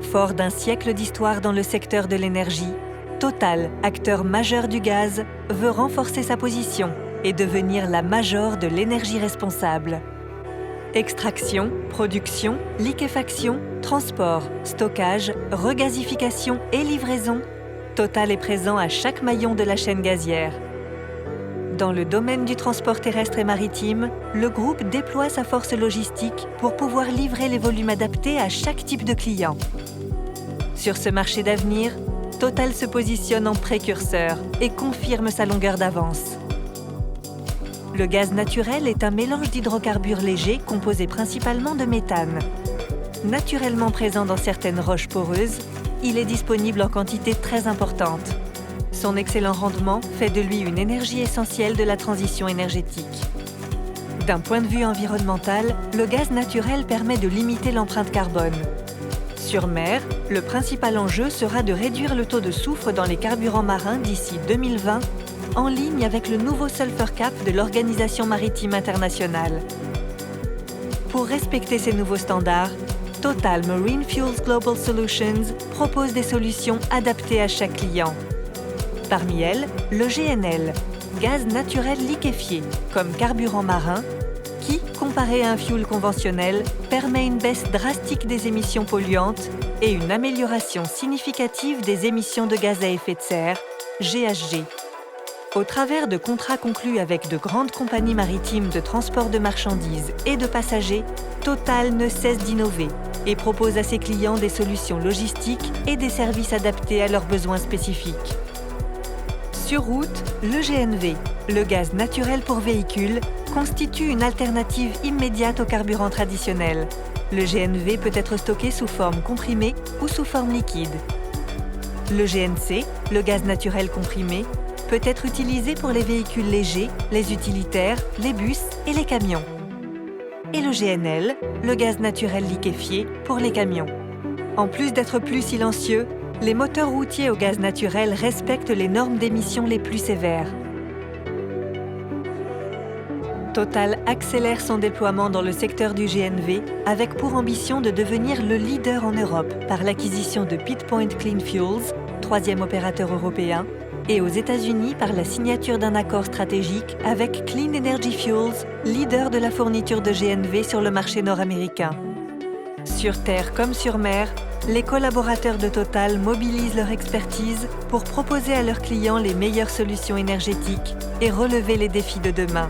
Fort d'un siècle d'histoire dans le secteur de l'énergie, Total, acteur majeur du gaz, veut renforcer sa position et devenir la major de l'énergie responsable. Extraction, production, liquéfaction, transport, stockage, regasification et livraison, Total est présent à chaque maillon de la chaîne gazière. Dans le domaine du transport terrestre et maritime, le groupe déploie sa force logistique pour pouvoir livrer les volumes adaptés à chaque type de client. Sur ce marché d'avenir, Total se positionne en précurseur et confirme sa longueur d'avance. Le gaz naturel est un mélange d'hydrocarbures légers composé principalement de méthane. Naturellement présent dans certaines roches poreuses, il est disponible en quantité très importante. Son excellent rendement fait de lui une énergie essentielle de la transition énergétique. D'un point de vue environnemental, le gaz naturel permet de limiter l'empreinte carbone. Sur mer, le principal enjeu sera de réduire le taux de soufre dans les carburants marins d'ici 2020, en ligne avec le nouveau Sulfur Cap de l'Organisation maritime internationale. Pour respecter ces nouveaux standards, Total Marine Fuels Global Solutions propose des solutions adaptées à chaque client. Parmi elles, le GNL, gaz naturel liquéfié, comme carburant marin, qui, comparé à un fuel conventionnel, permet une baisse drastique des émissions polluantes et une amélioration significative des émissions de gaz à effet de serre, GHG. Au travers de contrats conclus avec de grandes compagnies maritimes de transport de marchandises et de passagers, Total ne cesse d'innover et propose à ses clients des solutions logistiques et des services adaptés à leurs besoins spécifiques. Sur route, le GNV, le gaz naturel pour véhicules, constitue une alternative immédiate au carburant traditionnel. Le GNV peut être stocké sous forme comprimée ou sous forme liquide. Le GNC, le gaz naturel comprimé, peut être utilisé pour les véhicules légers, les utilitaires, les bus et les camions. Et le GNL, le gaz naturel liquéfié, pour les camions. En plus d'être plus silencieux, les moteurs routiers au gaz naturel respectent les normes d'émissions les plus sévères. Total accélère son déploiement dans le secteur du GNV avec pour ambition de devenir le leader en Europe par l'acquisition de PitPoint Clean Fuels, troisième opérateur européen, et aux États-Unis par la signature d'un accord stratégique avec Clean Energy Fuels, leader de la fourniture de GNV sur le marché nord-américain. Sur terre comme sur mer, les collaborateurs de Total mobilisent leur expertise pour proposer à leurs clients les meilleures solutions énergétiques et relever les défis de demain.